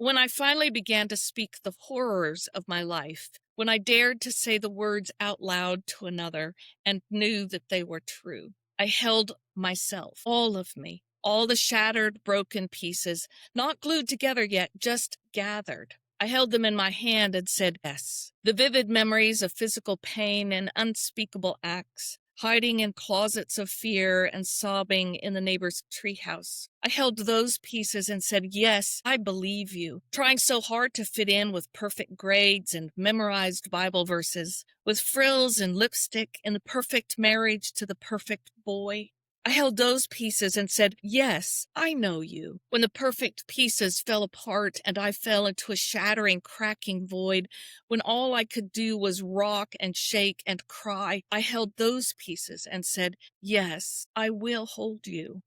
When I finally began to speak the horrors of my life, when I dared to say the words out loud to another and knew that they were true, I held myself, all of me, all the shattered, broken pieces, not glued together yet, just gathered. I held them in my hand and said yes. The vivid memories of physical pain and unspeakable acts, hiding in closets of fear and sobbing in the neighbor's treehouse. I held those pieces and said, yes, I believe you. Trying so hard to fit in with perfect grades and memorized Bible verses, with frills and lipstick and the perfect marriage to the perfect boy. I held those pieces and said, yes, I know you. When the perfect pieces fell apart and I fell into a shattering, cracking void, when all I could do was rock and shake and cry, I held those pieces and said, yes, I will hold you.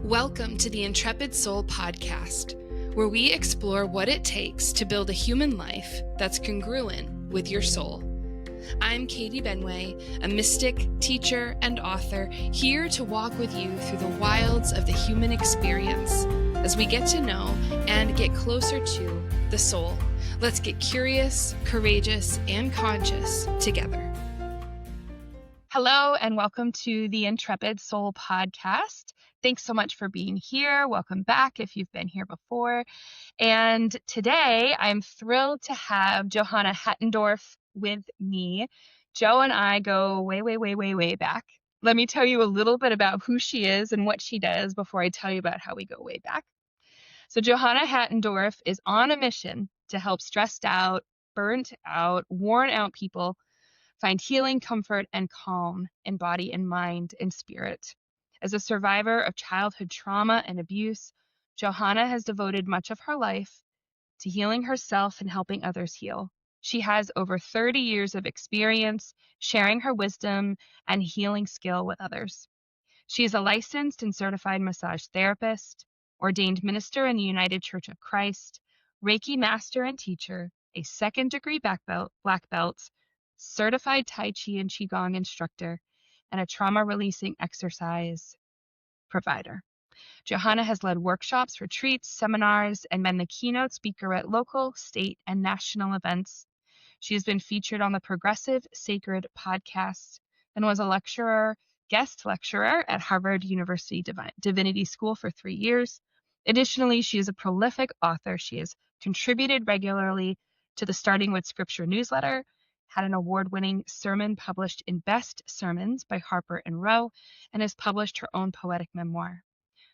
Welcome to the Intrepid Soul podcast, where we explore what it takes to build a human life that's congruent with your soul. I'm Katie Benway, a mystic, teacher, and author, here to walk with you through the wilds of the human experience as we get to know and get closer to the soul. Let's get curious, courageous, and conscious together. Hello, and welcome to the Intrepid Soul podcast. Thanks so much for being here. Welcome back if you've been here before. And today I'm thrilled to have Johanna Hattendorf with me. Joe and I go way back. Let me tell you a little bit about who she is and what she does before I tell you about how we go way back. So Johanna Hattendorf is on a mission to help stressed out, burnt out, worn out people find healing, comfort, and calm in body and mind and spirit. As a survivor of childhood trauma and abuse, Johanna has devoted much of her life to healing herself and helping others heal. She has over 30 years of experience sharing her wisdom and healing skill with others. She is a licensed and certified massage therapist, ordained minister in the United Church of Christ, Reiki master and teacher, a second-degree black belt, certified Tai Chi and Qigong instructor, and a trauma-releasing exercise provider. Johanna has led workshops, retreats, seminars, and been the keynote speaker at local, state, and national events. She has been featured on the Progressive Sacred podcast and was a guest lecturer at Harvard University Divinity School for 3 years. Additionally, she is a prolific author. She has contributed regularly to the Starting with Scripture newsletter, had an award-winning sermon published in Best Sermons by Harper and Row, and has published her own poetic memoir.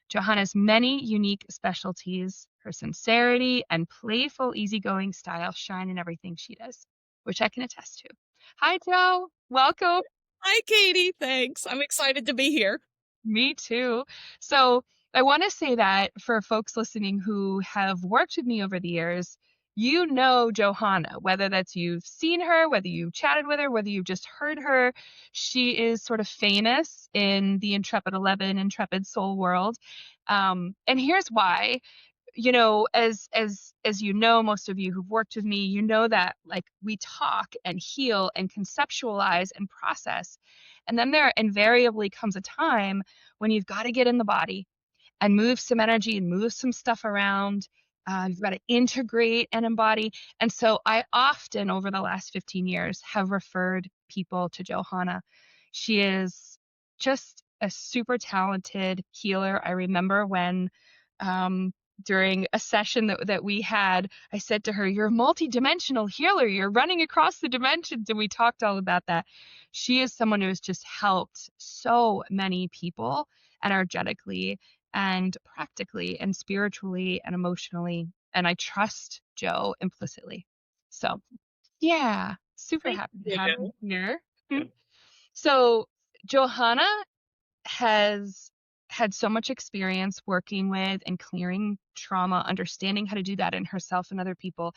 Johanna's many unique specialties, her sincerity and playful, easygoing style shine in everything she does, which I can attest to. Hi, Joe. Welcome. Hi, Katie. Thanks. I'm excited to be here. Me too. So I want to say that for folks listening who have worked with me over the years, you know Johanna, whether that's you've seen her, whether you've chatted with her, whether you've just heard her. She is sort of famous in the Intrepid 11, Intrepid Soul world. And here's why. You know, as you know, most of you who've worked with me, you know that like we talk and heal and conceptualize and process. And then there invariably comes a time when you've got to get in the body and move some energy and move some stuff around. You've got to integrate and embody. And so I often, over the last 15 years, have referred people to Johanna. She is just a super talented healer. I remember when during a session that we had, I said to her, you're a multidimensional healer. You're running across the dimensions. And we talked all about that. She is someone who has just helped so many people energetically and practically and spiritually and emotionally. And I trust Joe implicitly. So yeah, super happy to have you here. So Johanna has had so much experience working with and clearing trauma, understanding how to do that in herself and other people.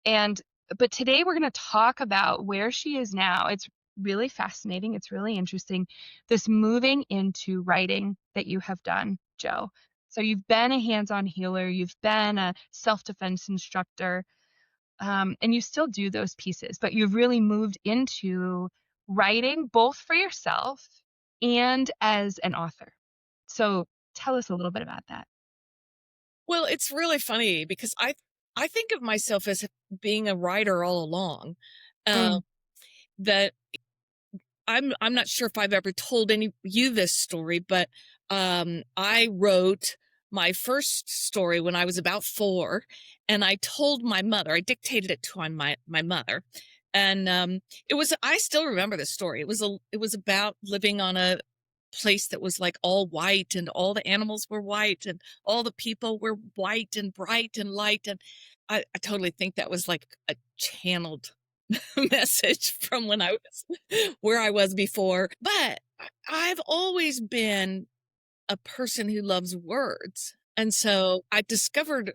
But today we're going to talk about where she is now. It's really fascinating. It's really interesting. This moving into writing that you have done, Joe. So you've been a hands-on healer. You've been a self-defense instructor, and you still do those pieces, but you've really moved into writing both for yourself and as an author. So tell us a little bit about that. Well, it's really funny because I think of myself as being a writer all along. Uh, Mm, that I'm not sure if I've ever told any you this story, but I wrote my first story when I was about 4, and I told my mother. I dictated it to my mother, and it was. I still remember the story. It was about living on a place that was like all white, and all the animals were white, and all the people were white and bright and light, and I totally think that was like a channeled message from when I was where I was before. But I've always been a person who loves words. And so I discovered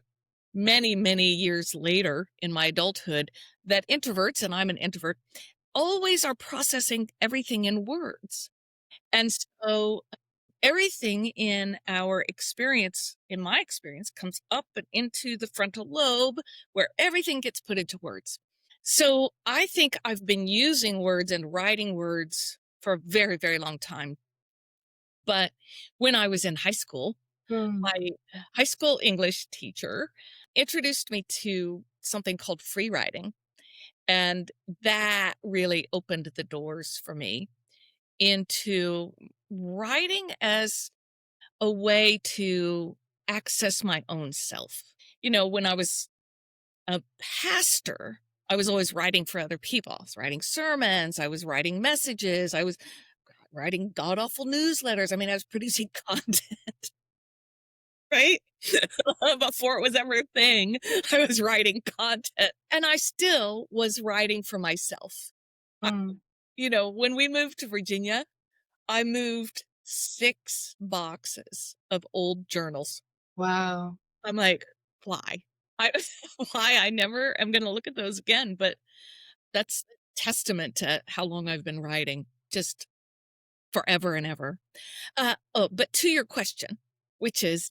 many, many years later in my adulthood that introverts, and I'm an introvert, always are processing everything in words. And so everything in our experience, in my experience, comes up and into the frontal lobe where everything gets put into words. So I think I've been using words and writing words for a very, very long time. But when I was in high school, mm, my high school English teacher introduced me to something called free writing. And that really opened the doors for me into writing as a way to access my own self. When I was a pastor, I was always writing for other people. I was writing sermons, I was writing messages, I was writing god awful newsletters. I mean, I was producing content, right? Before it was ever a thing, I was writing content and I still was writing for myself. I, mm. when we moved to Virginia, I moved 6 boxes of old journals. Wow. I'm like, why? I why I never am gonna look at those again, but that's testament to how long I've been writing, just forever and ever. Oh, but to your question, which is,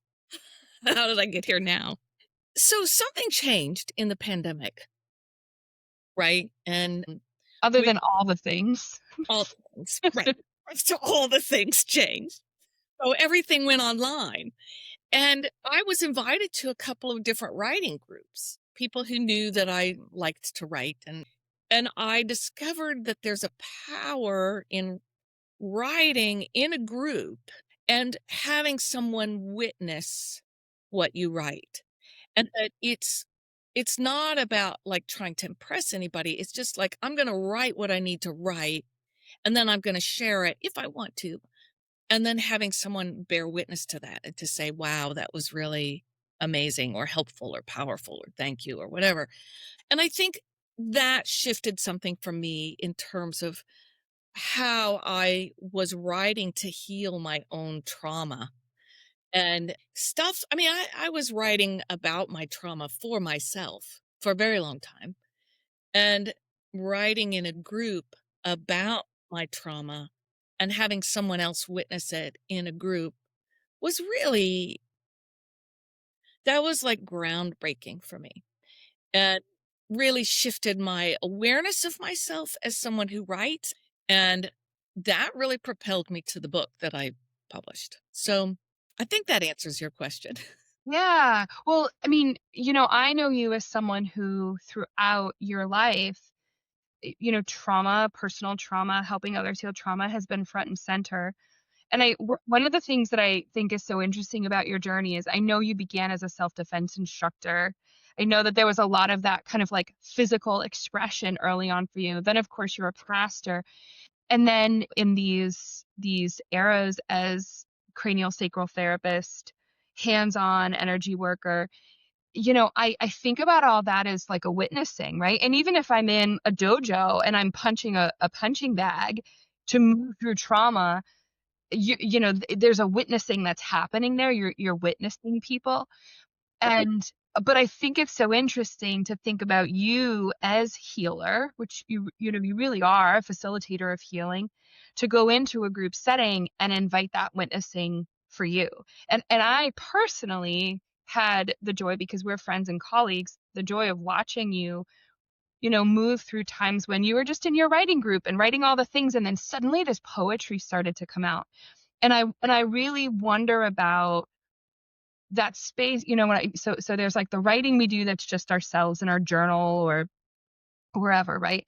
how did I get here now? So something changed in the pandemic, right? And Other we than all the things. all things, right? So all the things changed. So everything went online. And I was invited to a couple of different writing groups, people who knew that I liked to write. And I discovered that there's a power in writing in a group and having someone witness what you write. And that it's not about like trying to impress anybody. It's just like I'm going to write what I need to write and then I'm going to share it if I want to, and then having someone bear witness to that and to say, wow, that was really amazing or helpful or powerful or thank you or whatever. And I think that shifted something for me in terms of how I was writing to heal my own trauma and stuff. I mean, I was writing about my trauma for myself for a very long time, and writing in a group about my trauma and having someone else witness it in a group was really, that was like groundbreaking for me and really shifted my awareness of myself as someone who writes. And that really propelled me to the book that I published. So I think that answers your question. Yeah. Well, I mean, I know you as someone who throughout your life, trauma, personal trauma, helping others heal trauma has been front and center. And one of the things that I think is so interesting about your journey is I know you began as a self-defense instructor. I know that there was a lot of that kind of like physical expression early on for you. Then of course you're a pastor. And then in these eras as cranial sacral therapist, hands-on energy worker, I think about all that as like a witnessing, right? And even if I'm in a dojo and I'm punching a punching bag to move through trauma, there's a witnessing that's happening there. You're witnessing people. And but I think it's so interesting to think about you as healer, which you really are a facilitator of healing, to go into a group setting and invite that witnessing for you. And I personally had the joy, because we're friends and colleagues, the joy of watching you, move through times when you were just in your writing group and writing all the things, and then suddenly this poetry started to come out. And I really wonder about that space, so there's like the writing we do that's just ourselves in our journal or wherever, right?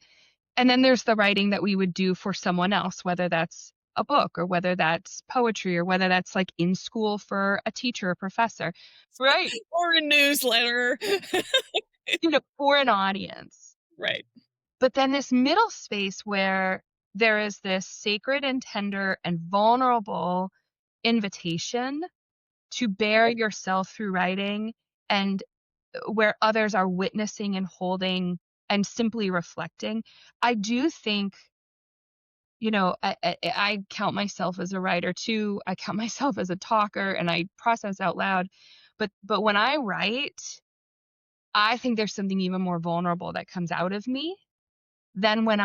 And then there's the writing that we would do for someone else, whether that's a book or whether that's poetry or whether that's like in school for a teacher or professor, right? Or a newsletter. For an audience. Right. But then this middle space where there is this sacred and tender and vulnerable invitation to bear yourself through writing, and where others are witnessing and holding and simply reflecting. I do think, I count myself as a writer too. I count myself as a talker and I process out loud. But when I write, I think there's something even more vulnerable that comes out of me than when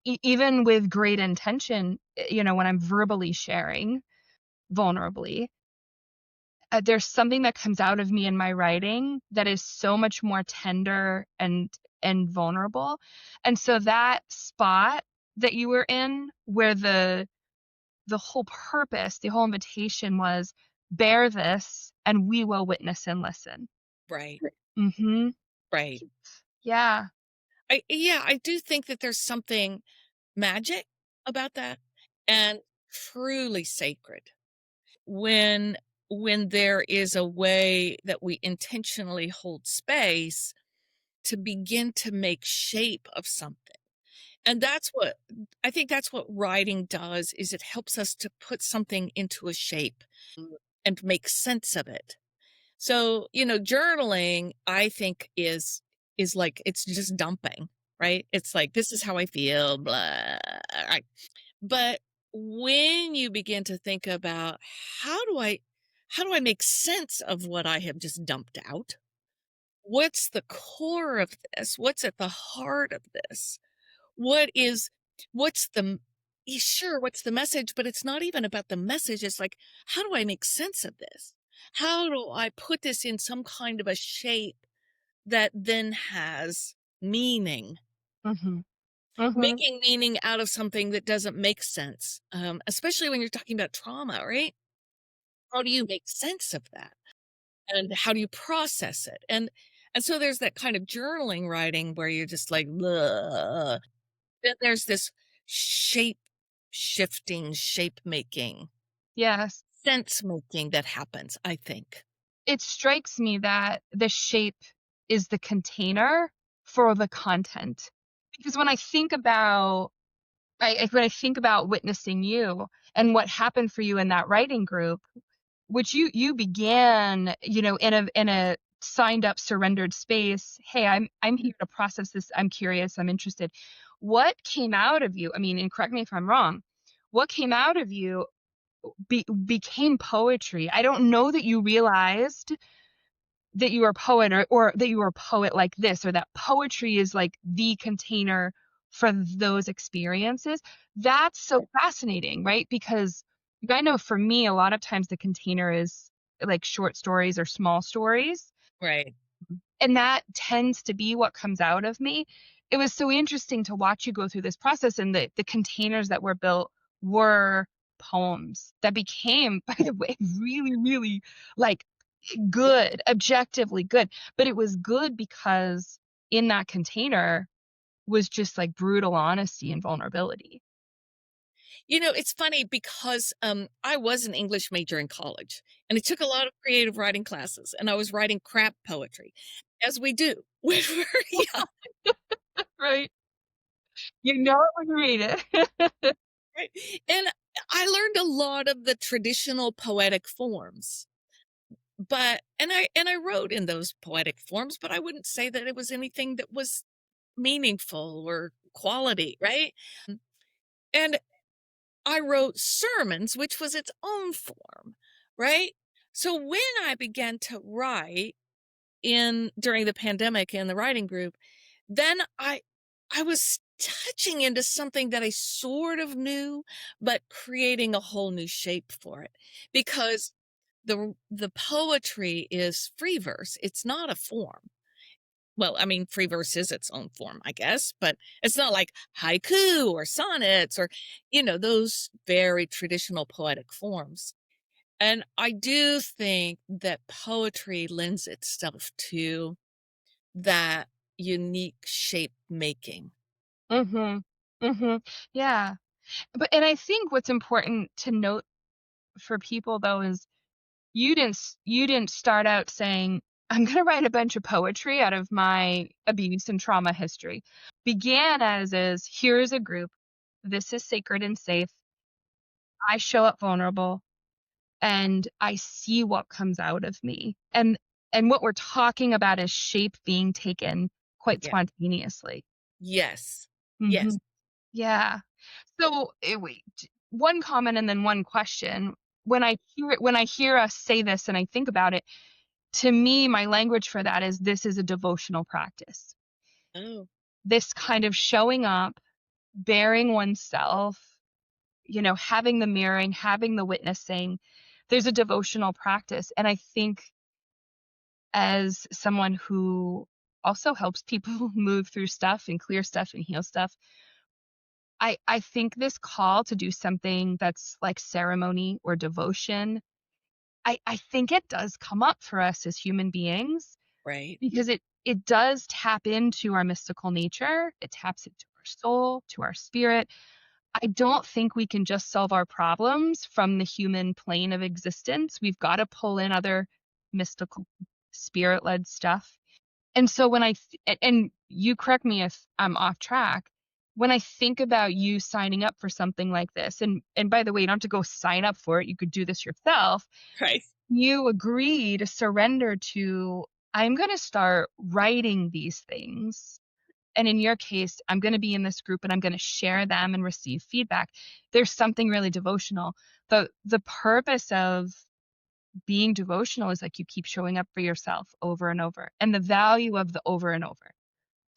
even with great intention, when I'm verbally sharing vulnerably. There's something that comes out of me in my writing that is so much more tender and vulnerable. And so that spot that you were in, where the whole purpose, the whole invitation was, bear this and we will witness and listen. Right. Mhm. Right. Yeah. I do think that there's something magic about that and truly sacred when there is a way that we intentionally hold space to begin to make shape of something. And I think that's what writing does, is it helps us to put something into a shape and make sense of it. So, journaling, I think is like it's just dumping, right? It's like this is how I feel, blah. Right. But when you begin to think about how do I how do I make sense of what I have just dumped out? What's the core of this? What's at the heart of this? What is what's the sure, what's the message, but it's not even about the message. It's like, how do I make sense of this? How do I put this in some kind of a shape that then has meaning? Mhm. Mhm. Making meaning out of something that doesn't make sense, especially when you're talking about trauma, right? How do you make sense of that? And how do you process it? And so there's that kind of journaling writing where you're just like, "Bleh." Then there's this shape shifting, shape making, Yes. sense making that happens, I think. It strikes me that the shape is the container for the content. Because when I think about witnessing you and what happened for you in that writing group, which you began, in a signed up, surrendered space. Hey, I'm here to process this. I'm curious. I'm interested. What came out of you? I mean, and correct me if I'm wrong. What came out of you became poetry. I don't know that you realized that you are a poet, or that you are a poet like this, or that poetry is like the container for those experiences. That's so fascinating, right? Because I know for me, a lot of times the container is like short stories or small stories, Right. and that tends to be what comes out of me. It was so interesting to watch you go through this process, and the containers that were built were poems that became, by the way, really, really like good, objectively good. But it was good because in that container was just like brutal honesty and vulnerability. It's funny because I was an English major in college and I took a lot of creative writing classes and I was writing crap poetry, as we do when we're young. Right. You know it when you read it. Right? And I learned a lot of the traditional poetic forms. But and I wrote in those poetic forms, but I wouldn't say that it was anything that was meaningful or quality, right? And I wrote sermons, which was its own form, right? So when I began to write in during the pandemic in the writing group, then I was touching into something that I sort of knew, but creating a whole new shape for it because the poetry is free verse. It's not a form. Well, I mean, free verse is its own form, I guess, but it's not like haiku or sonnets or, those very traditional poetic forms. And I do think that poetry lends itself to that unique shape making. Mhm. Mhm. Yeah. And I think what's important to note for people though is you didn't start out saying, "I'm gonna write a bunch of poetry out of my abuse and trauma history." Began as is, "Here's a group. This is sacred and safe. I show up vulnerable, and I see what comes out of me." And what we're talking about is shape being taken quite Yeah. spontaneously. Yes. Yes. Mhm. Yeah. So, wait, one comment and then one question. When I hear us say this and I think about it, to me, my language for that is this is a devotional practice. Oh, This kind of showing up, bearing oneself, having the mirroring, having the witnessing. There's a devotional practice. And I think as someone who also helps people move through stuff and clear stuff and heal stuff, I think this call to do something that's like ceremony or devotion, I think it does come up for us as human beings right. because it does tap into our mystical nature. It taps into our soul, to our spirit. I don't think we can just solve our problems from the human plane of existence. We've got to pull in other mystical, spirit-led stuff. And so and you correct me if I'm off track, when I think about you signing up for something like this, and by the way, you don't have to go sign up for it, you could do this yourself. Right. You agree to surrender to, "I'm gonna start writing these things, and in your case, I'm gonna be in this group and I'm gonna share them and receive feedback." There's something really devotional. The purpose of being devotional is like you keep showing up for yourself over and over, and the value of the over and over.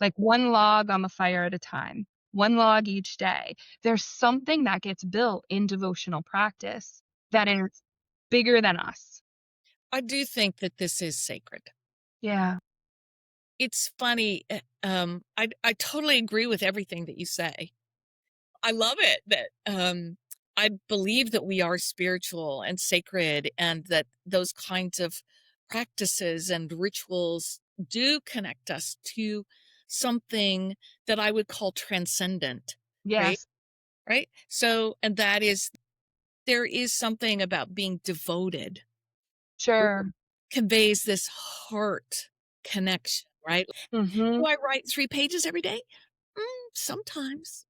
Like one log on the fire at a time, one log each day. There's something that gets built in devotional practice that is bigger than us. I do think that this is sacred. Yeah. It's funny. I totally agree with everything that you say. I love it that I believe that we are spiritual and sacred, and that those kinds of practices and rituals do connect us to something that I would call transcendent, right? Yes. Right. So, and that is, there is something about being devoted, which Sure. conveys this heart connection, right? Mhm. Do I write 3 pages every day? Sometimes.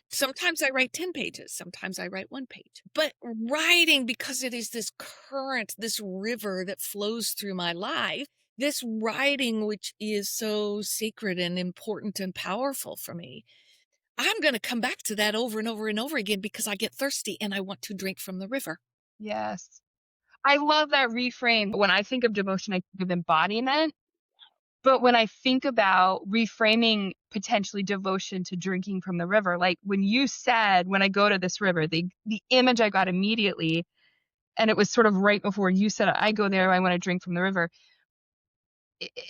Sometimes I write 10 pages, sometimes I write 1 page. But writing, because it is this current, this river that flows through my life, this writing, which is so sacred and important and powerful for me, I'm going to come back to that over and over and over again because I get thirsty and I want to drink from the river. Yes. I love that reframe. When I think of devotion, I think of embodiment. But when I think about reframing potentially devotion to drinking from the river, like when you said, "When I go to this river," the image I got immediately, and it was sort of right before you said, "I go there, I wanna drink from the river."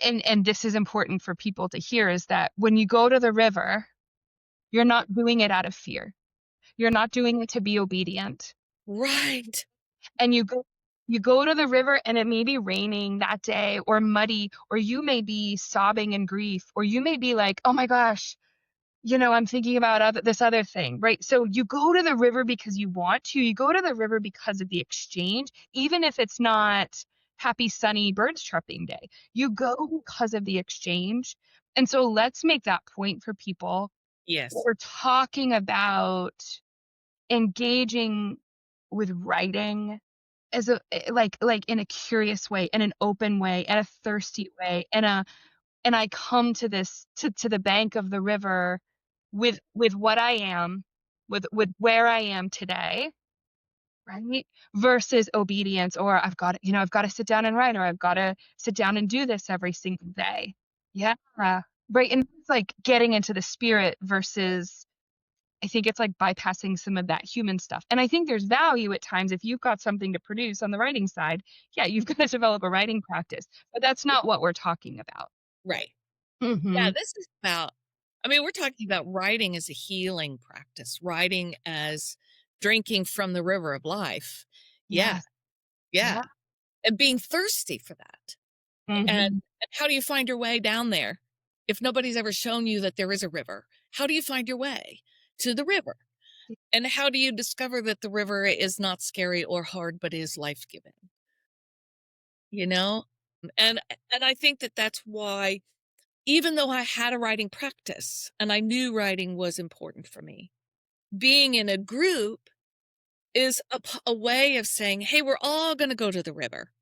And this is important for people to hear, is that when you go to the river, you're not doing it out of fear. You're not doing it to be obedient. Right. And you go to the river and it may be raining that day or muddy, or you may be sobbing in grief, or you may be like, "Oh my gosh, I'm thinking about this other thing," right? So you go to the river because you want to. You go to the river because of the exchange, even if it's not happy, sunny birds chirping day. You go because of the exchange. And so let's make that point for people. Yes. We're talking about engaging with writing as like in a curious way, in an open way, in a thirsty way, and I come to this to the bank of the river with what I am, with where I am today, right? Versus obedience, or I've got to sit down and write, or I've got to sit down and do this every single day. Yeah. Right. And it's like getting into the spirit versus, I think it's like bypassing some of that human stuff. And I think there's value at times if you've got something to produce on the writing side. Yeah, you've got to develop a writing practice, but that's not what we're talking about. Right. Yeah, Mhm. this is about, I mean, we're talking about writing as a healing practice, writing as drinking from the river of life. Yeah. Yes. Yeah. Yeah. And being thirsty for that. And, Mhm. and how do you find your way down there? If nobody's ever shown you that there is a river, how do you find your way to the river? And how do you discover that the river is not scary or hard, but is life giving? You know? And and I think that that's why, even though I had a writing practice and I knew writing was important for me, being in a group is a way of saying, hey, we're all going to go to the river.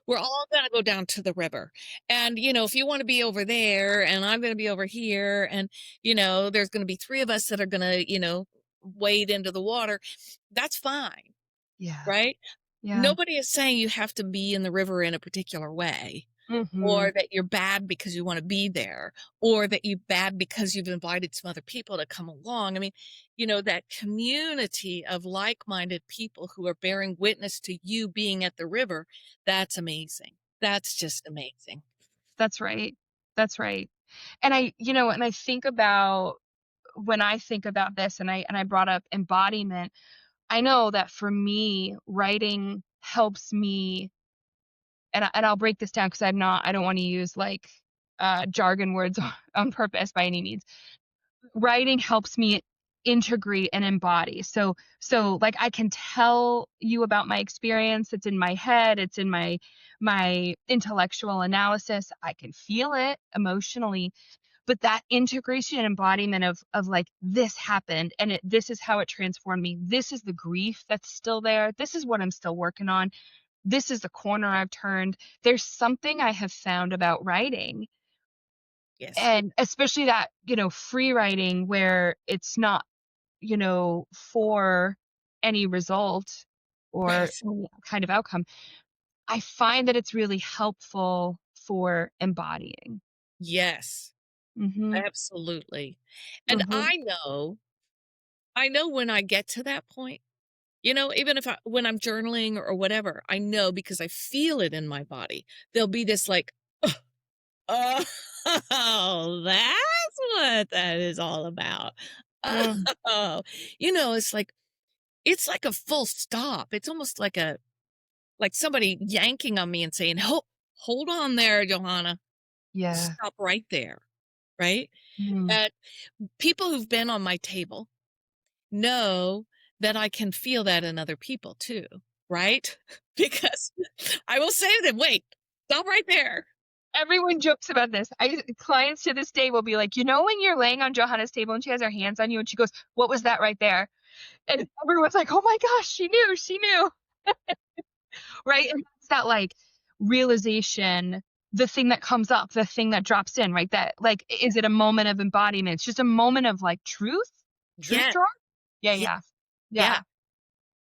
We're all going to go down to the river. And, if you want to be over there and I'm going to be over here, and, there's going to be three of us that are going to, wade into the water, that's fine. Yeah. Right. Yeah. Nobody is saying you have to be in the river in a particular way, Mhm. or that you're bad because you want to be there, or that you're bad because you've invited some other people to come along. I mean, that community of like-minded people who are bearing witness to you being at the river, that's amazing. That's just amazing. That's right. That's right. And I think about when I think about this and I brought up embodiment, I know that for me, writing helps me, and I'll break this down because I don't want to use like jargon words on purpose by any means. Writing helps me integrate and embody. So like I can tell you about my experience. It's in my head. It's in my intellectual analysis. I can feel it emotionally, but that integration and embodiment of like this happened and this is how it transformed me. This is the grief that's still there. This is what I'm still working on. This is the corner I've turned. There's something I have found about writing, Yes. and especially that, free writing where it's not, for any result or Right. any kind of outcome. I find that it's really helpful for embodying. Yes, Mhm. absolutely. And Mhm. I know when I get to that point, even if when I'm journaling or whatever, I know because I feel it in my body. There'll be this like, oh, that's what that is all about. Mm. Oh, it's like a full stop. It's almost like somebody yanking on me and saying, hold on there, Johanna. Yeah. Stop right there. Right. Mm. And people who've been on my table know that I can feel that in other people too. Right. Because I will say to them, wait, stop right there. Everyone jokes about this. Clients to this day will be like, when you're laying on Johanna's table and she has her hands on you and she goes, "What was that right there?" And everyone's like, "Oh my gosh, she knew." Right? And it's that like realization, the thing that comes up, the thing that drops in, right? That like, is it a moment of embodiment? It's just a moment of like truth Yeah. drop. Yeah, Yeah. yeah, Yeah. yeah.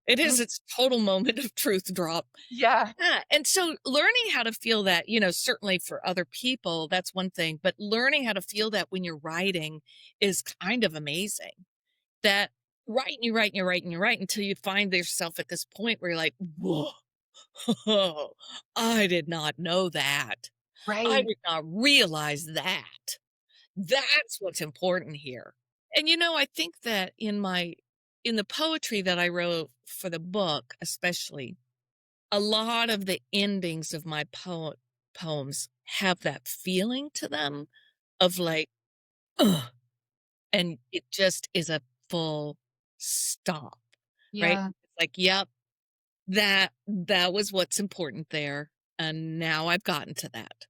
It is Mm. its total moment of truth drop. Yeah, Yeah, and so learning how to feel that, certainly for other people, that's one thing, but learning how to feel that when you're writing is kind of amazing. That write and you write and you write and you write until you find yourself at this point where you're like, whoa, I did not know that. I right. did not realize that. That's what's important here. And I think that in the poetry that I wrote for the book, especially, a lot of the endings of my poems have that feeling to them of like, ugh, and it just is a full stop, right? Yeah. It's like, yep, that was what's important there, and now I've gotten to that.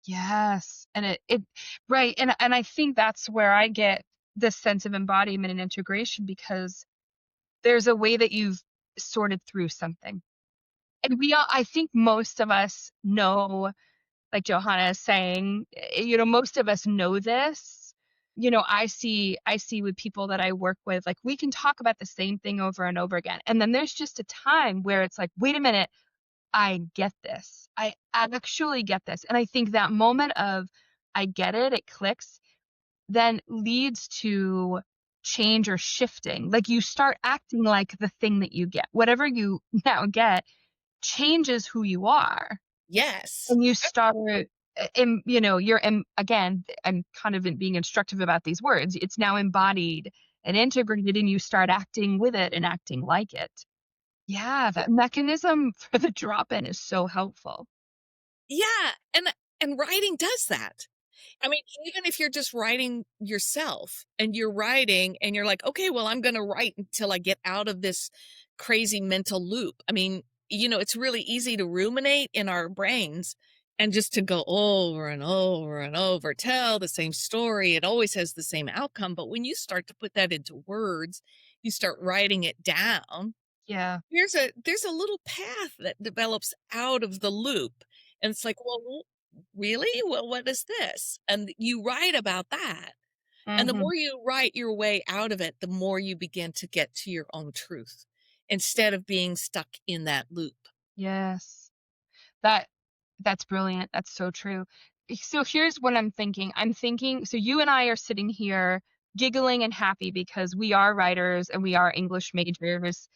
Yes. And it right. And I think that's where I get this sense of embodiment and integration because there's a way that you've sorted through something. And I think most of us know, like Johanna is saying, most of us know this. I see with people that I work with, like we can talk about the same thing over and over again. And then there's just a time where it's like, wait a minute, I get this. I actually get this. And I think that moment of I get it, it clicks, then leads to change or shifting. Like you start acting like the thing that you get. Whatever you now get changes who you are. Yes. And you start, again, I'm kind of being instructive about these words. It's now embodied and integrated, and you start acting with it and acting like it. Yeah, that mechanism for the drop-in is so helpful. Yeah, and writing does that. I mean, even if you're just writing yourself and you're writing and you're like, okay, well, I'm going to write until I get out of this crazy mental loop. I mean, it's really easy to ruminate in our brains and just to go over and over and over, tell the same story. It always has the same outcome. But when you start to put that into words, you start writing it down. Yeah. There's a little path that develops out of the loop, and it's like, "Well, really? Well, what is this?" And you write about that, and the Mhm. more you write your way out of it, the more you begin to get to your own truth, instead of being stuck in that loop. Yes. That that's brilliant. That's so true. So here's what I'm thinking. I'm thinking so you and I are sitting here giggling and happy because we are writers and we are English majors.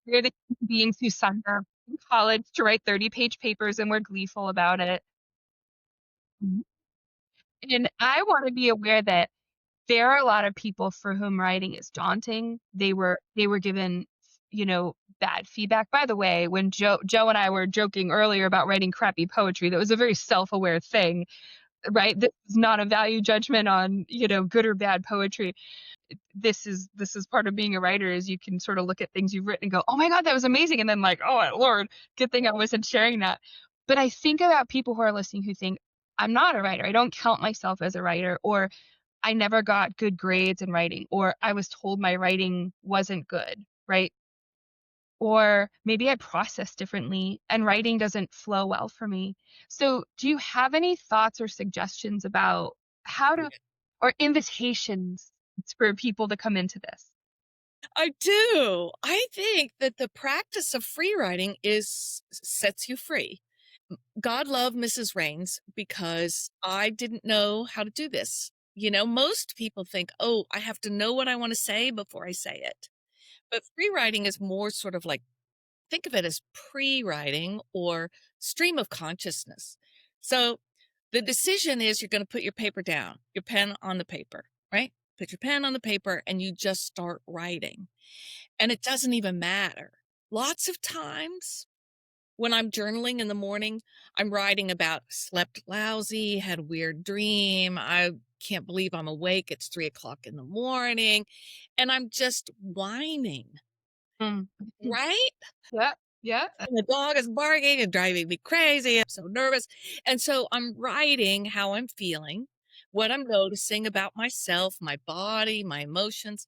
We're the human beings who signed up in college to write 30-page papers, and we're gleeful about it. Mhm. And I wanna be aware that there are a lot of people for whom writing is daunting. They were given, bad feedback. By the way, when Joe and I were joking earlier about writing crappy poetry, that was a very self-aware thing, right? This is not a value judgment on, good or bad poetry. This is part of being a writer is you can sort of look at things you've written and go, "Oh my god, that was amazing," and then like, "Oh my lord, good thing I wasn't sharing that." But I think about people who are listening who think, "I'm not a writer. I don't count myself as a writer," or "I never got good grades in writing," or "I was told my writing wasn't good," right? Or maybe I process differently and writing doesn't flow well for me. So, do you have any thoughts or suggestions about how to or invitations for people to come into this? I do. I think that the practice of free writing sets you free. God love Mrs. Raines because I didn't know how to do this. Most people think, oh, I have to know what I want to say before I say it. But free writing is more sort of like, think of it as pre writing or stream of consciousness. So the decision is you're going to put your paper down, your pen on the paper, right? Put your pen on the paper and you just start writing. And it doesn't even matter. Lots of times when I'm journaling in the morning, I'm writing about slept lousy, had a weird dream. I can't believe I'm awake. It's 3 o'clock in the morning. And I'm just whining, Mm. right? Yeah, yeah. And the dog is barking and driving me crazy. I'm so nervous. And so I'm writing how I'm feeling, what I'm noticing about myself, my body, my emotions.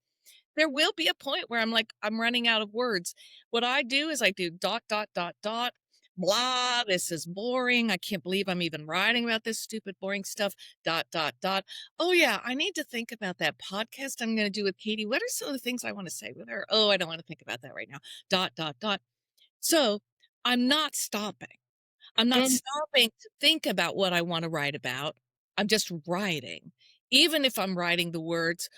There will be a point where I'm like, I'm running out of words. What I do is I do dot, dot, dot, dot, blah, this is boring. I can't believe I'm even writing about this stupid, boring stuff. Dot, dot, dot. Oh, yeah, I need to think about that podcast I'm going to do with Katie. What are some of the things I want to say with her? Oh, I don't want to think about that right now. Dot, dot, dot. So I'm not stopping. I'm not Mm, stopping to think about what I want to write about. I'm just writing. Even if I'm writing the words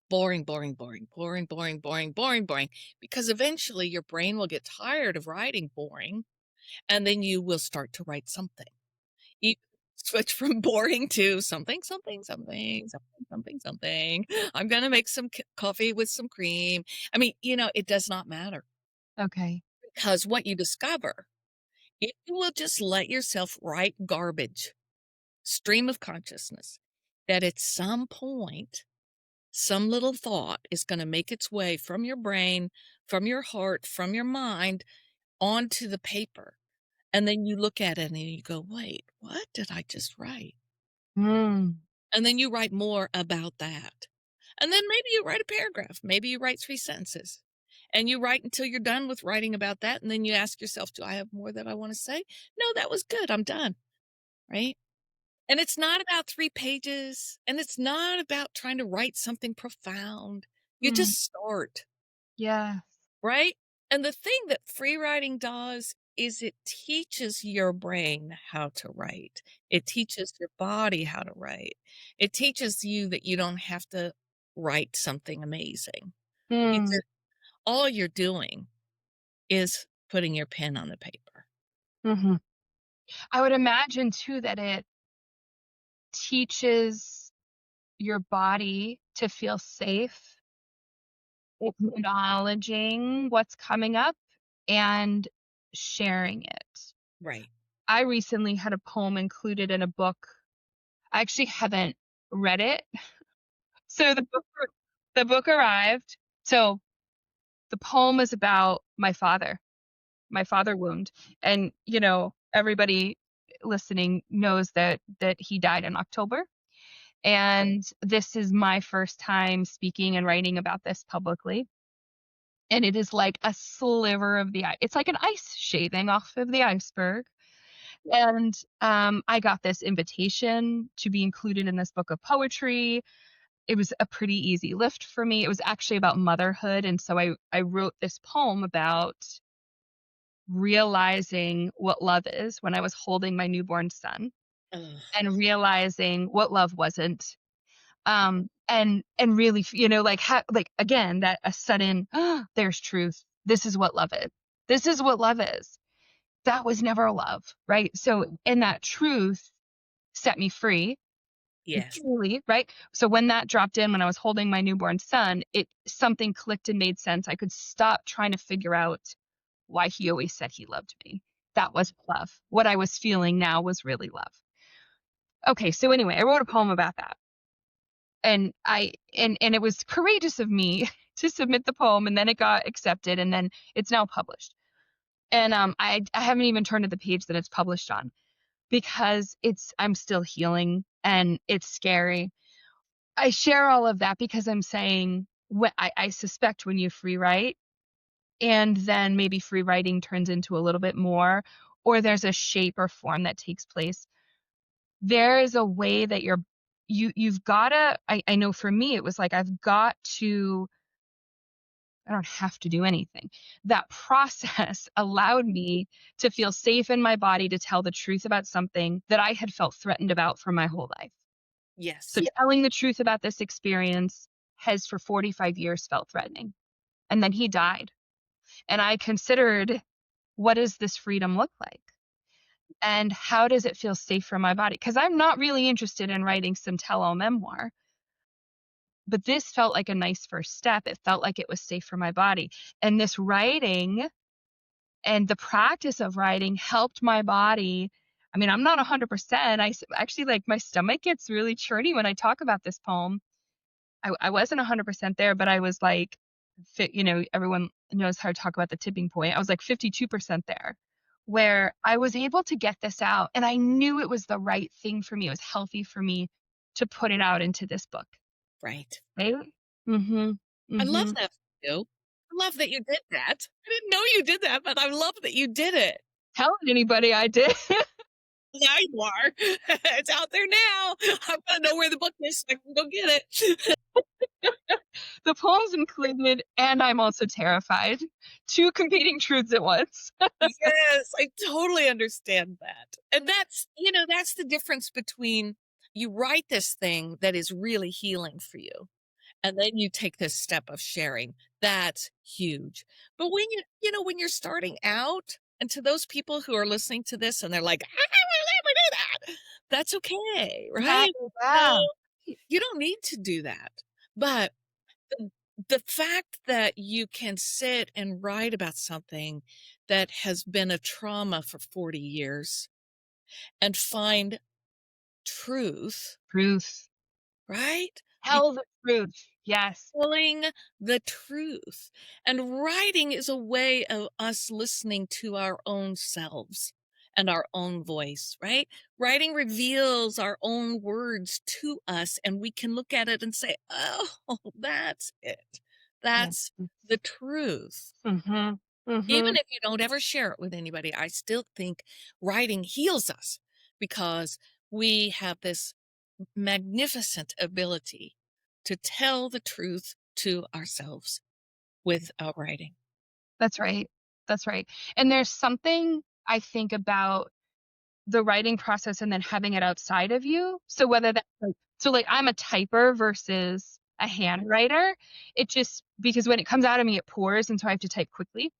boring, boring, boring, boring, boring, boring, boring, boring, because eventually your brain will get tired of writing boring and then you will start to write something. You switch from boring to something, something, something, something, something, something. I'm going to make some coffee with some cream. I mean, it does not matter okay. because what you discover, if you will just let yourself write garbage, stream of consciousness, that at some point, some little thought is going to make its way from your brain, from your heart, from your mind onto the paper. And then you look at it and you go, wait, what did I just write? Mm, And then you write more about that. And then maybe you write a paragraph. Maybe you write 3 sentences. And you write until you're done with writing about that. And then you ask yourself, do I have more that I want to say? No, that was good. I'm done. Right. And it's not about 3 pages. And it's not about trying to write something profound. You mm, just start. yes. Right? And the thing that free writing does is it teaches your brain how to write. It teaches your body how to write. It teaches you that you don't have to write something amazing. You Mm, just, all you're doing is putting your pen on the paper. mhm. I would imagine too that it teaches your body to feel safe, acknowledging what's coming up. and sharing it. Right. I recently had a poem included in a book. I actually haven't read it. So the book arrived. So the poem is about my father wound. And, everybody listening knows that he died in October. And this is my first time speaking and writing about this publicly. And it is like a sliver of the ice. It's like an ice shaving off of the iceberg. And I got this invitation to be included in this book of poetry. It was a pretty easy lift for me. It was actually about motherhood. And so I wrote this poem about realizing what love is when I was holding my newborn son Ugh. and realizing what love wasn't. And really, like again, that a sudden, there's truth. This is what love is. This is what love is. That was never love, right? So, and that truth set me free. Yes. Truly, right? So when that dropped in when I was holding my newborn son, something clicked and made sense. I could stop trying to figure out why he always said he loved me. That was love. What I was feeling now was really love. Okay, so anyway, I wrote a poem about that. And it was courageous of me to submit the poem, and then it got accepted, and then it's now published. And I haven't even turned to the page that it's published on because I'm still healing and it's scary. I share all of that because I'm saying I suspect when you free write and then maybe free writing turns into a little bit more, or there's a shape or form that takes place, there is a way that you've gotta, I know for me, it was like, I don't have to do anything. That process allowed me to feel safe in my body to tell the truth about something that I had felt threatened about for my whole life. So Yes. telling the truth about this experience has for 45 years felt threatening. And then he died. And I considered, what does this freedom look like? And how does it feel safe for my body? Because I'm not really interested in writing some tell-all memoir, but this felt like a nice first step. It felt like it was safe for my body. And this writing and the practice of writing helped my body. I mean, I'm not 100%. Actually, like, my stomach gets really churny when I talk about this poem. I wasn't 100% there, but I was like, everyone knows how to talk about the tipping point. I was like 52% there, where I was able to get this out. And I knew it was the right thing for me. It was healthy for me to put it out into this book. Right. Right? Mm-hmm. I love Mm-hmm. that for you. I love that you did that. I didn't know you did that, but I love that you did it. Telling anybody I did. Now you are. It's out there now. I'm gonna know where the book is so I can go get it. The poem's included, and I'm also terrified. Two competing truths at once. Yes, I totally understand that. And that's the difference between you write this thing that is really healing for you, and then you take this step of sharing. That's huge. But when you're starting out, and to those people who are listening to this and they're like, I will never do that. That's okay, Yeah, right? So yeah. you don't need to do that. But the, the fact that you can sit and write about something that has been a trauma for 40 years and find truth, Truth. right? Tell the truth. Yes. Telling the truth. And writing is a way of us listening to our own selves and our own voice, right? Writing reveals our own words to us, and we can look at it and say, oh, that's it. Yes. That's the truth. Mm-hmm. Even Mm-hmm. if you don't ever share it with anybody, I still think writing heals us because we have this magnificent ability to tell the truth to ourselves with our writing. That's right. That's right. And there's something I think about the writing process and then having it outside of you. So whether that's like I'm a typer versus a handwriter. It just because when it comes out of me, it pours, and so I have to type quickly.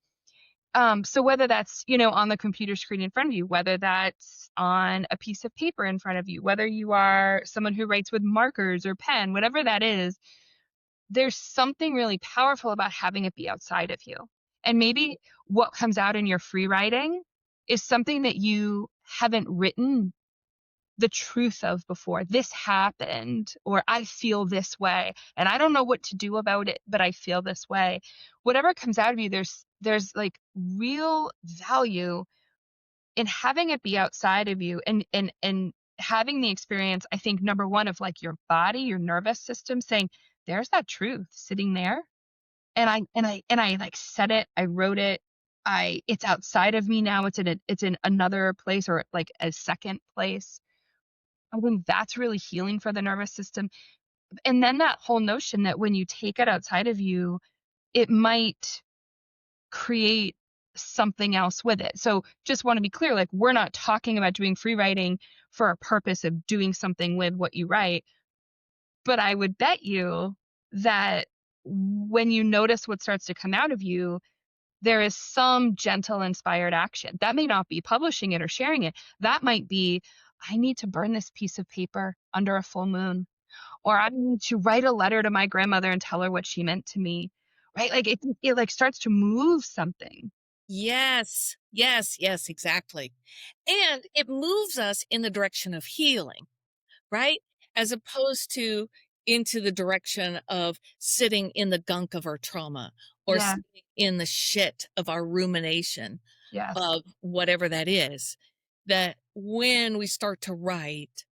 So whether that's, on the computer screen in front of you, whether that's on a piece of paper in front of you, whether you are someone who writes with markers or pen, whatever that is, there's something really powerful about having it be outside of you And maybe what comes out in your free writing is something that you haven't written the truth of before. This happened, or I feel this way, and I don't know what to do about it, but I feel this way. Whatever comes out of you, there's like real value in having it be outside of you, and having the experience, I think, number one, of like your body, your nervous system saying, there's that truth sitting there. And I like said it, I wrote it, it's outside of me now, it's in another place, or like a second place. I think that's really healing for the nervous system. And then that whole notion that when you take it outside of you, it might create something else with it. So just want to be clear, like, we're not talking about doing free writing for a purpose of doing something with what you write, but I would bet you that when you notice what starts to come out of you, there is some gentle inspired action. That may not be publishing it or sharing it. That might be, I need to burn this piece of paper under a full moon, or I need to write a letter to my grandmother and tell her what she meant to me. Right? Like it like starts to move something. Yes, yes, yes, exactly. And it moves us in the direction of healing, right? As opposed to into the direction of sitting in the gunk of our trauma or Yeah. sitting in the shit of our rumination Yes. of whatever that is. That when we start to write,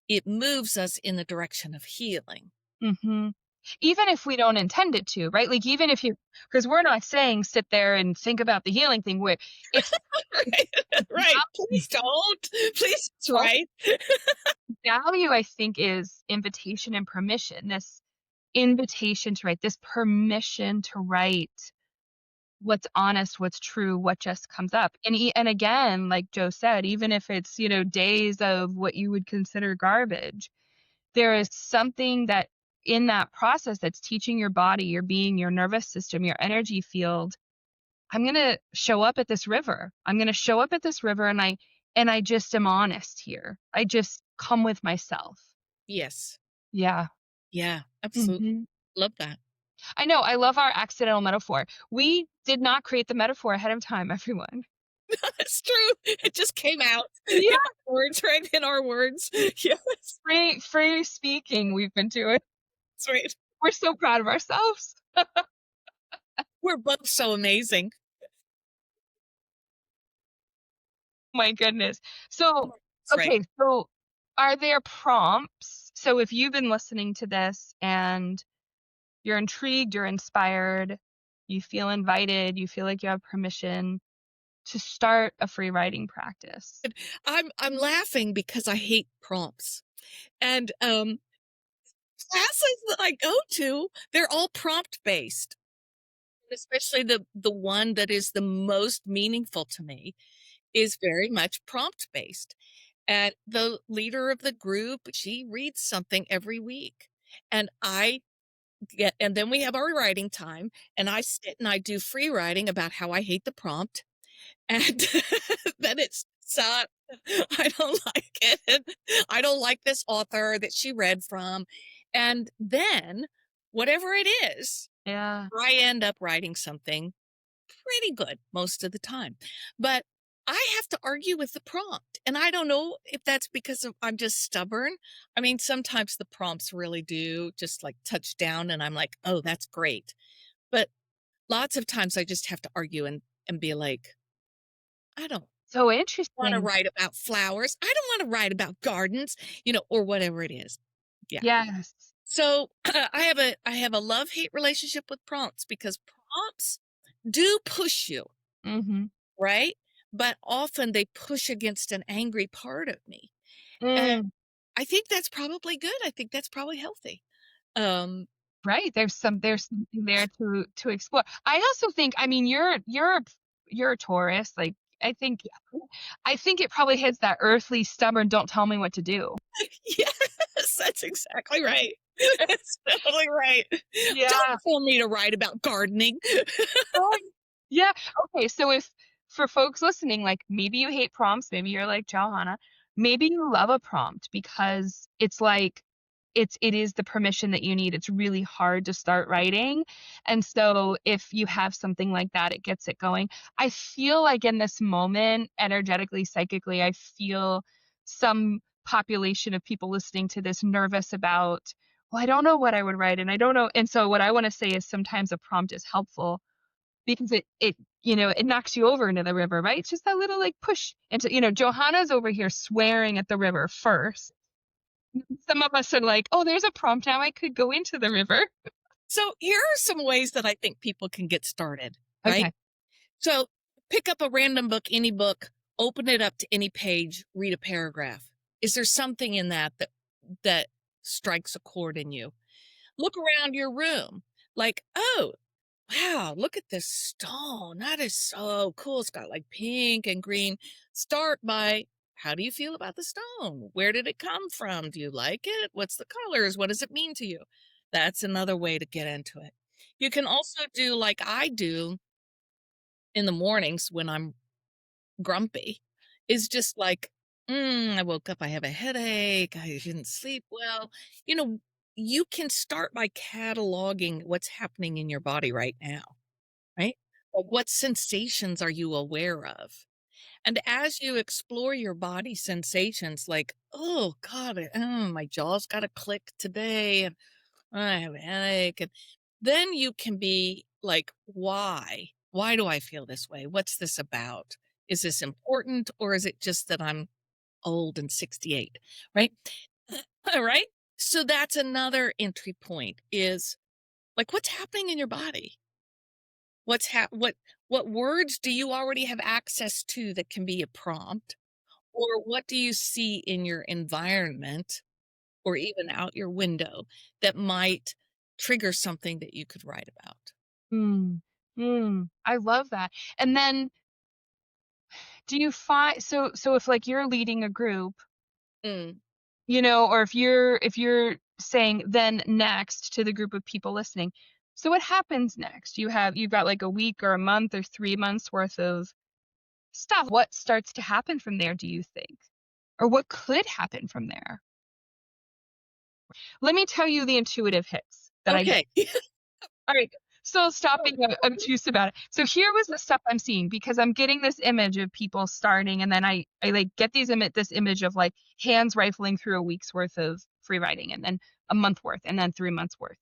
it moves us in the direction of healing. Mhm. Even if we don't intend it to, right? Like, even if you, because we're not saying sit there and think about the healing thing, where it's Right, right. Please don't. Please, that's right. value, I think, is invitation and permission. This invitation to write, this permission to write what's honest, what's true, what just comes up. And again, like Joe said, even if it's, days of what you would consider garbage, there is something that in that process that's teaching your body, your being, your nervous system, your energy field, I'm going to show up at this river. I'm going to show up at this river, and I just am honest here. I just come with myself. Yes. Yeah. Yeah, absolutely. Mhm. Love that. I know. I love our accidental metaphor. We did not create the metaphor ahead of time, everyone. It's true. It just came out Yeah. in our words, right? In our words. Yes. Free speaking, we've been doing. That's right. We're so proud of ourselves. We're both so amazing. My goodness. So, That's right. okay, so are there prompts? So if you've been listening to this and you're intrigued, you're inspired, you feel invited, you feel like you have permission to start a free writing practice. I'm laughing because I hate prompts. And classes that I go to, they're all prompt based. Especially the one that is the most meaningful to me is very much prompt based. And the leader of the group, she reads something every week. And and then we have our writing time, and I sit and I do free writing about how I hate the prompt. And then it's sucked. I don't like it. I don't like this author that she read from. And then whatever it is, Yeah. I end up writing something pretty good most of the time. But I have to argue with the prompt. And I don't know if that's because I'm just stubborn. I mean, sometimes the prompts really do just like touch down and I'm like, oh, that's great. But lots of times I just have to argue and be like, I don't So want to interesting. write about flowers. I don't want to write about gardens, or whatever it is. Yeah. Yes. So I have a love-hate relationship with prompts because prompts do push you, Mhm. right? But often they push against an angry part of me. And Mm. I think that's probably good. I think that's probably healthy. Um, Right. There's something there to explore. I also think, I mean, you're a Taurus. Like, I think I think it probably hits that earthly, stubborn, don't tell me what to do. yes, that's exactly right. That's totally right. Don't Yeah. tell me to write about gardening. Right. Yeah. Okay. So if for folks listening, like, maybe you hate prompts, maybe you're like Johanna, maybe you love a prompt because it's like it is the permission that you need. It's really hard to start writing. And so if you have something like that, it gets it going. I feel like in this moment, energetically, psychically, I feel some population of people listening to this nervous about, well, I don't know what I would write and I don't know. And so what I want to say is sometimes a prompt is helpful because it knocks you over into the river, right? It's just that little like push into, Johanna's over here swearing at the river first. Some of us are like, oh, there's a prompt now. I could go into the river. So here are some ways that I think people can get started, right? Okay. So pick up a random book, any book, open it up to any page, read a paragraph. Is there something in that strikes a chord in you? Look around your room. Like, oh, wow, look at this stone. That is so cool. It's got like pink and green. Start by, how do you feel about the stone? Where did it come from? Do you like it? What's the colors? What does it mean to you? That's another way to get into it. You can also do like I do in the mornings when I'm grumpy, is just like, I woke up, I have a headache, I didn't sleep well. You know, you can start by cataloging what's happening in your body right now, right? Like what sensations are you aware of? And as you explore your body sensations, like, oh God, my jaw's got a click today, and I have a headache. And then you can be like, why? Why do I feel this way? What's this about? Is this important, or is it just that I'm old and 68? Right? All right. So that's another entry point is like, what's happening in your body? What words do you already have access to that can be a prompt? Or what do you see in your environment or even out your window that might trigger something that you could write about? Mm, I love that. And then do you find so if like you're leading a group, Mm, or if you're saying then next to the group of people listening, so what happens next? You've got like a week or a month or 3 months worth of stuff. What starts to happen from there, do you think? Or what could happen from there? Let me tell you the intuitive hits that I get. okay. All right. So stop being obtuse about it. So here was the stuff I'm seeing because I'm getting this image of people starting, and then I like get this image of like hands rifling through a week's worth of free writing, and then a month worth, and then 3 months worth,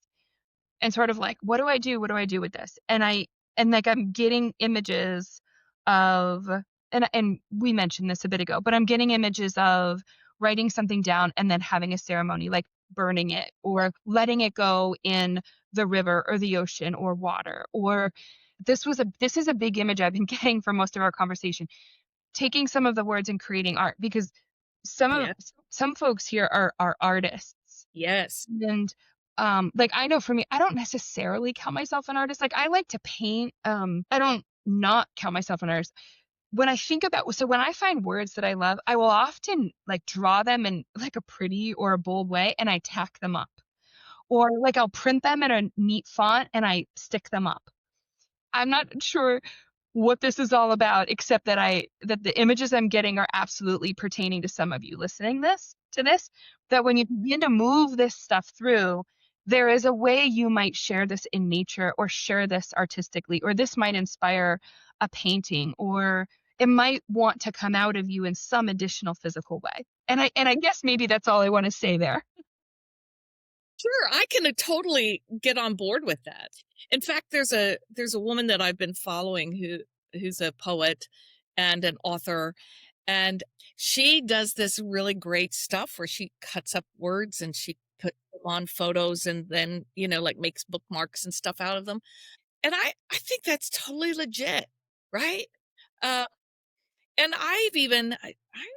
and sort of like, what do I do? What do I do with this? And like I'm getting images of, and we mentioned this a bit ago, but I'm getting images of writing something down and then having a ceremony, like burning it or letting it go in the river or the ocean or water. Or this is a big image I've been getting for most of our conversation, taking some of the words and creating art, because some of Yeah. some folks here are artists. Yes. And like I know for me, I don't necessarily count myself an artist. Like I like to paint. I don't not count myself an artist. When I think about, so when I find words that I love, I will often like draw them in like a pretty or a bold way and I tack them up. Or like I'll print them in a neat font and I stick them up. I'm not sure what this is all about, except that the images I'm getting are absolutely pertaining to some of you listening to this, that when you begin to move this stuff through, there is a way you might share this in nature or share this artistically, or this might inspire a painting, or it might want to come out of you in some additional physical way. And I guess maybe that's all I want to say there. Sure, I can totally get on board with that. In fact, there's a woman that I've been following who's a poet and an author, and she does this really great stuff where she cuts up words and she puts them on photos and then, like makes bookmarks and stuff out of them. And I think that's totally legit, right? Uh, and I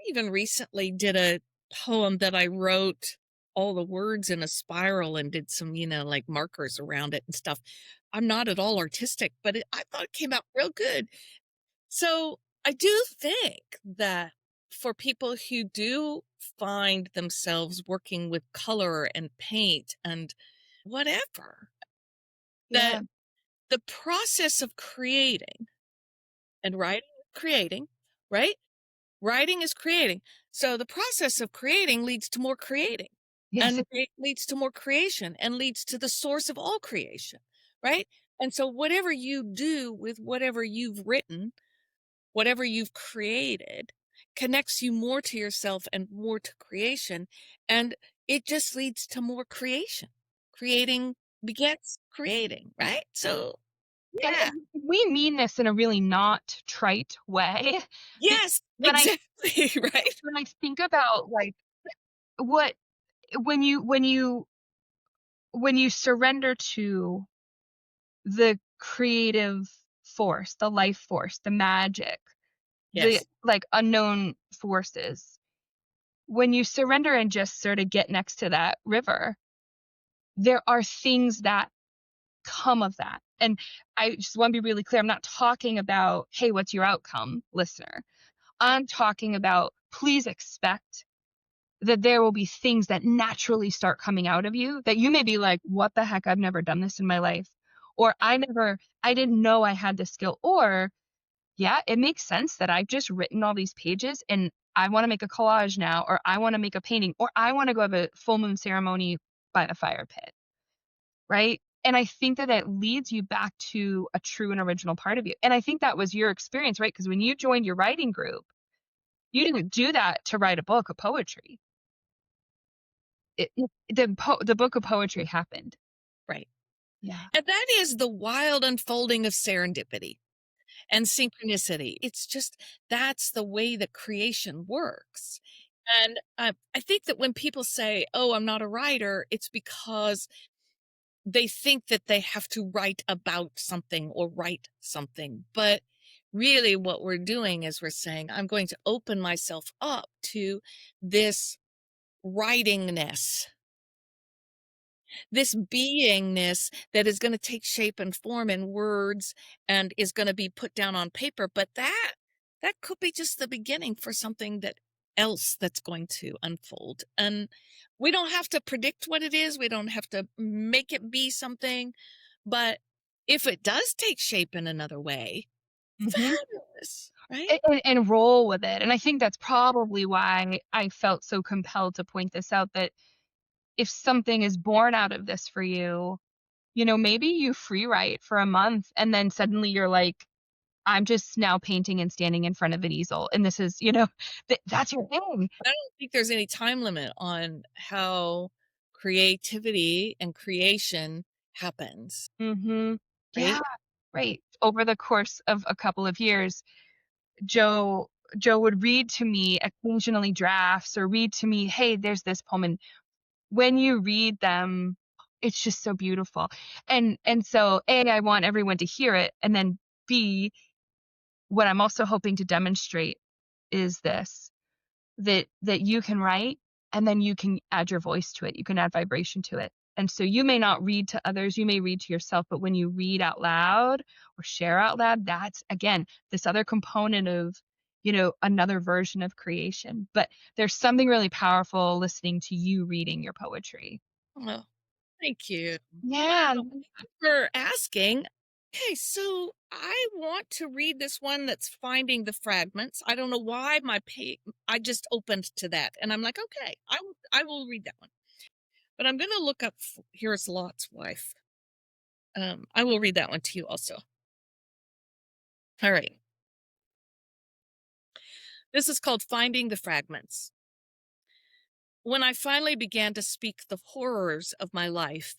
even recently did a poem that I wrote all the words in a spiral and did some, like markers around it and stuff. I'm not at all artistic, but I thought it came out real good. So I do think that for people who do find themselves working with color and paint and whatever, that Yeah. the process of creating and writing is creating, right? Writing is creating. So the process of creating leads to more creating. Yes. and it leads to more creation and leads to the source of all creation, right? And so whatever you do with whatever you've written, whatever you've created, connects you more to yourself and more to creation, and it just leads to more creation. Creating begets creating, right? So yeah. And we mean this in a really not trite way. Because Yes, when I exactly, right? when I think about, like, what when you surrender to the creative force, the life force, the magic, the, Yes. like, unknown forces, when you surrender and just sort of get next to that river, there are things that come of that. And I just want to be really clear, I'm not talking about, "Hey, what's your outcome?" listener. I'm talking about, please expect that there will be things that naturally start coming out of you that you may be like, "What the heck? I've never done this in my life." Or I didn't know I had this skill." Or, "Yeah, it makes sense that I've just written all these pages and I wanna make a collage now," or, "I wanna make a painting," or, "I wanna go have a full moon ceremony by the fire pit." Right? And I think that it leads you back to a true and original part of you. And I think that was your experience, right? Because when you joined your writing group, you didn't do that to write a book of poetry. The book of poetry happened. Right. Yeah. And that is the wild unfolding of serendipity and synchronicity. It's just that's the way that creation works. And I think that when people say, "Oh, I'm not a writer," it's because they think that they have to write about something or write something. But really, what we're doing is we're saying, I'm going to open myself up to this writingness, this beingness that is going to take shape and form in words and is going to be put down on paper. But that could be just the beginning for something that else that's going to unfold. And we don't have to predict what it is. We don't have to make it be something. But if it does take shape in another way, Mhm. fabulous, right? And roll with it. And I think that's probably why I felt so compelled to point this out, that if something is born out of this for you, maybe you free write for a month and then suddenly you're like, "I'm just now painting and standing in front of an easel." And this is, that's your thing. I don't think there's any time limit on how creativity and creation happens, Mhm. Yeah, right? right. Over the course of a couple of years, Joe Joe would read to me occasionally drafts, or read to me, "Hey, there's this poem," and when you read them, it's just so beautiful. And so, A, I want everyone to hear it, and then B, what I'm also hoping to demonstrate is this: that you can write, and then you can add your voice to it, you can add vibration to it. And so you may not read to others, you may read to yourself, but when you read out loud or share out loud, that's, again, this other component of, another version of creation. But there's something really powerful listening to you reading your poetry. Oh, thank you. Yeah. Wow. For asking. Okay, so I want to read this one that's finding the fragments. I don't know why my page, I just opened to that and I'm like, okay, I will read that one. But I'm going to look up Here's Lot's Wife. I will read that one to you also. All right. This is called Finding the Fragments. When I finally began to speak the horrors of my life,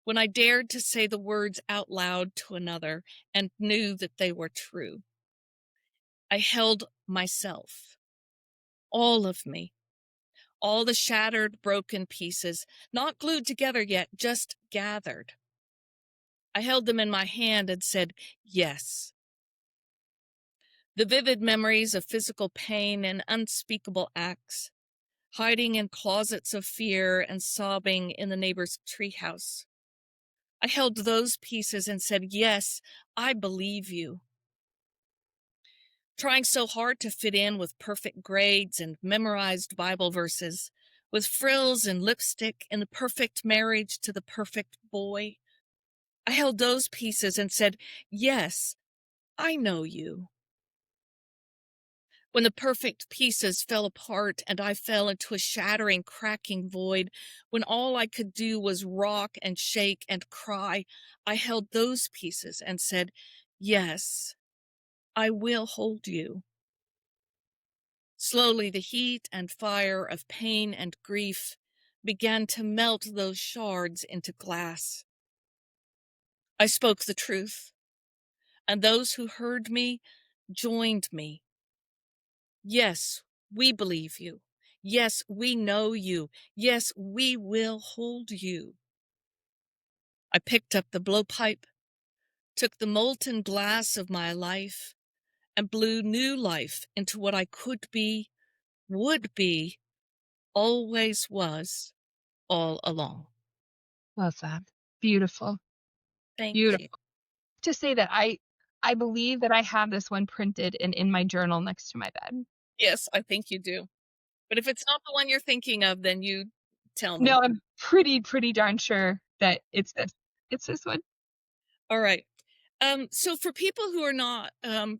when I dared to say the words out loud to another and knew that they were true, I held myself, all of me, all the shattered, broken pieces, not glued together yet, just gathered. I held them in my hand and said, yes. The vivid memories of physical pain and unspeakable acts, hiding in closets of fear and sobbing in the neighbor's treehouse. I held those pieces and said, yes, I believe you. Trying so hard to fit in with perfect grades and memorized Bible verses, with frills and lipstick and the perfect marriage to the perfect boy. I held those pieces and said, yes, I know you. When the perfect pieces fell apart and I fell into a shattering, cracking void, when all I could do was rock and shake and cry, I held those pieces and said, "Yes, I will hold you." Slowly, the heat and fire of pain and grief began to melt those shards into glass. I spoke the truth, and those who heard me joined me. Yes, we believe you. Yes, we know you. Yes, we will hold you. I picked up the blowpipe, took the molten glass of my life, and blew new life into what I could be, would be, always was, all along. Love that. Beautiful. Thank you. Beautiful. To say that I believe that I have this one printed and in my journal next to my bed. Yes, I think you do. But if it's not the one you're thinking of, then you tell me. No, I'm pretty darn sure that it's this. It's this one. All right. So for people who are not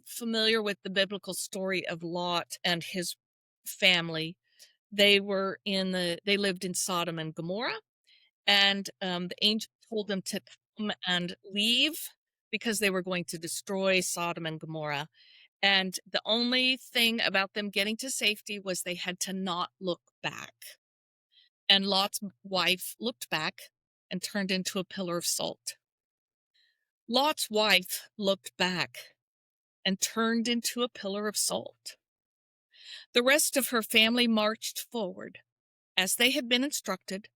familiar with the biblical story of Lot and his family, they lived in Sodom and Gomorrah, and the angel told them to come and leave because they were going to destroy Sodom and Gomorrah. And the only thing about them getting to safety was they had to not look back. And Lot's wife looked back and turned into a pillar of salt. Lot's wife looked back and turned into a pillar of salt. The rest of her family marched forward, as they had been instructed,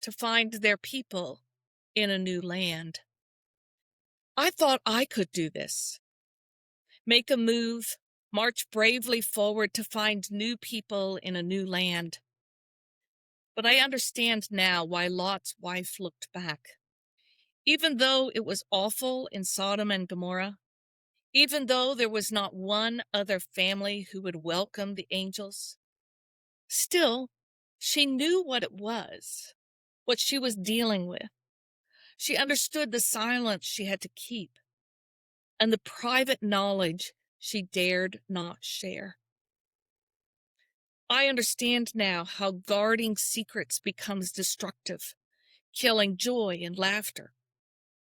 to find their people in a new land. I thought I could do this. Make a move, march bravely forward to find new people in a new land. But I understand now why Lot's wife looked back. Even though it was awful in Sodom and Gomorrah, even though there was not one other family who would welcome the angels, still, she knew what it was, what she was dealing with. She understood the silence she had to keep and the private knowledge she dared not share. I understand now how guarding secrets becomes destructive, killing joy and laughter.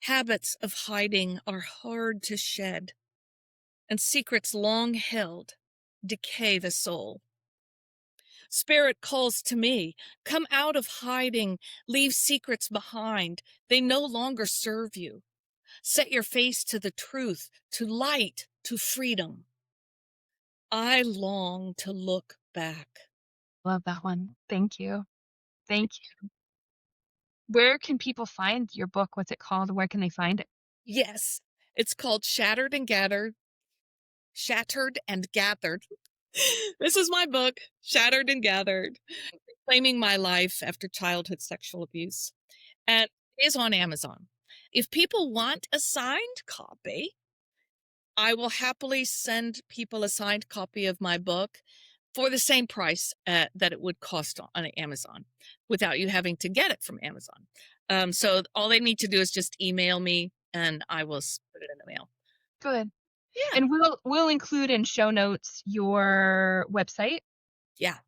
Habits of hiding are hard to shed, and secrets long held decay the soul. Spirit calls to me, come out of hiding, leave secrets behind. They no longer serve you. Set your face to the truth, to light, to freedom. I long to look back. Love that one. Thank you. Thank you. Where can people find your book? What's it called? Where can they find it? Yes, it's called Shattered and Gathered. This is my book, Shattered and Gathered, Claiming My Life After Childhood Sexual Abuse. And it is on Amazon. If people want a signed copy, I will happily send people a signed copy of my book for the same price that it would cost on Amazon without you having to get it from Amazon. So all they need to do is just email me and I will put it in the mail. Good. Yeah. And we'll include in show notes your website. Yeah.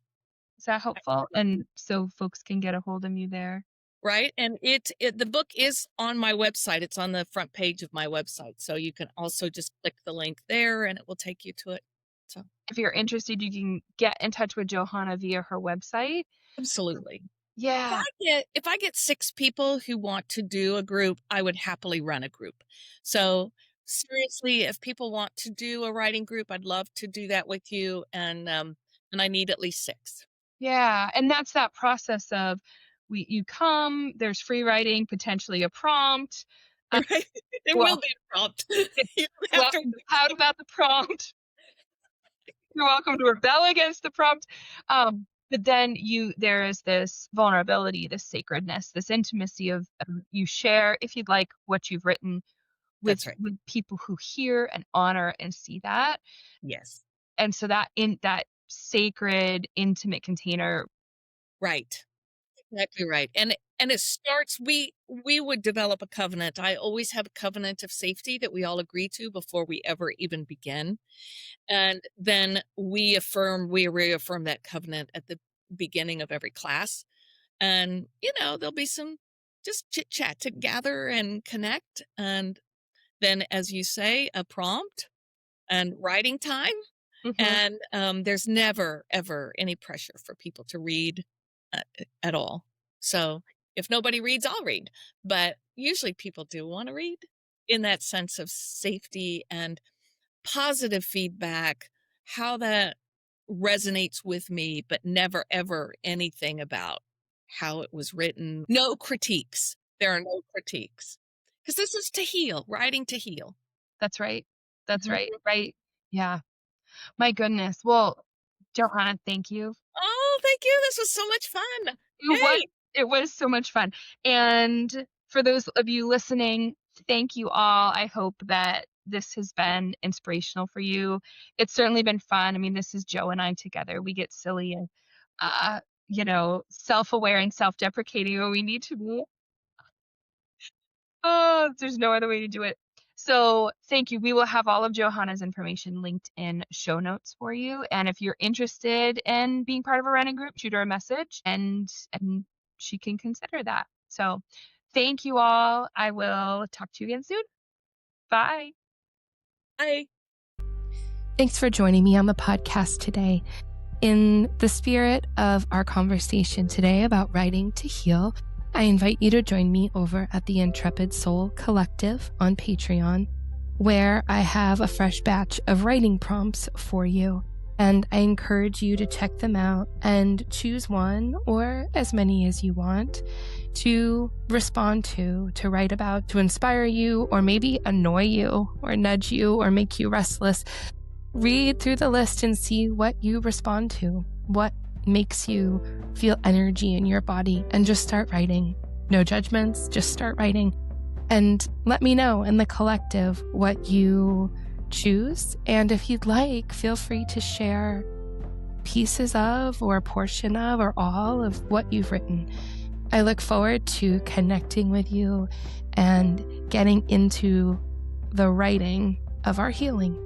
Is that helpful? And so folks can get a hold of you there. Right. And the book is on my website. It's on the front page of my website. So you can also just click the link there and it will take you to it. So If you're interested, you can get in touch with Johanna via her website. absolutely. Yeah. If I get 6 people who want to do a group, I would happily run a group. So seriously, if people want to do a writing group, I'd love to do that with you. And I need at least 6. Yeah, and that's that process of you come, there's free writing, potentially a prompt. Uh, Right? There will well, be a prompt. it's You don't have to welcome to pout about the prompt. You're welcome to rebel against the prompt. But then there is this vulnerability, this sacredness, this intimacy of you share, if you'd like, what you've written That's right. with people who hear and honor and see that. Yes. And so that in that sacred, intimate container. Right. Exactly right. And it starts we would develop a covenant. I always have a covenant of safety that we all agree to before we ever even begin. And then we reaffirm that covenant at the beginning of every class. And, there'll be some just chit chat to gather and connect. And then, as you say, a prompt and writing time. Mhm. And there's never, ever any pressure for people to read at all. So if nobody reads, I'll read. But usually people do want to read in that sense of safety and positive feedback, how that resonates with me, but never, ever anything about how it was written. No critiques. There are no critiques. Because this is to heal, writing to heal. That's right. That's Mhm. right, right. Yeah. My goodness. Well, Johanna, thank you. Oh, thank you. This was so much fun. It was Yay. it was so much fun. And for those of you listening, thank you all. I hope that this has been inspirational for you. It's certainly been fun. I mean, this is Joe and I together. We get silly and uh, self-aware and self-deprecating when we need to be. Oh, there's no other way to do it. So thank you. We will have all of Johanna's information linked in show notes for you. And if you're interested in being part of a running group, shoot her a message and she can consider that. So thank you all. I will talk to you again soon. Bye. Bye. Thanks for joining me on the podcast today. In the spirit of our conversation today about writing to heal, I invite you to join me over at the Intrepid Soul Collective on Patreon, where I have a fresh batch of writing prompts for you. And I encourage you to check them out and choose one or as many as you want to respond to write about, to inspire you, or maybe annoy you, or nudge you, or make you restless. Read through the list and see what you respond to, what makes you feel energy in your body, and just start writing. No judgments, just start writing. And let me know in the collective what you choose. And if you'd like, feel free to share pieces of, or a portion of, or all of what you've written. I look forward to connecting with you and getting into the writing of our healing.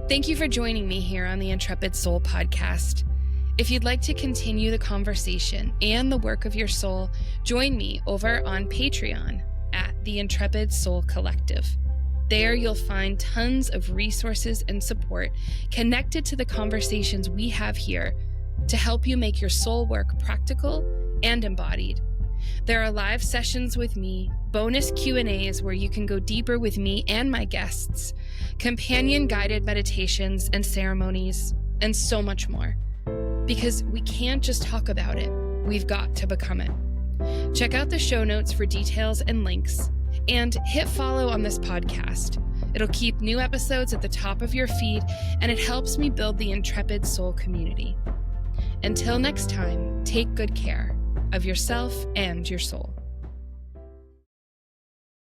Thank you for joining me here on the Intrepid Soul podcast. If you'd like to continue the conversation and the work of your soul, join me over on Patreon at the Intrepid Soul Collective. There you'll find tons of resources and support connected to the conversations we have here to help you make your soul work practical and embodied. There are live sessions with me, bonus Q&As where you can go deeper with me and my guests, companion guided meditations and ceremonies, and so much more. Because we can't just talk about it, we've got to become it. Check out the show notes for details and links, and hit follow on this podcast. It'll keep new episodes at the top of your feed, and it helps me build the Intrepid Soul community. Until next time, take good care of yourself and your soul.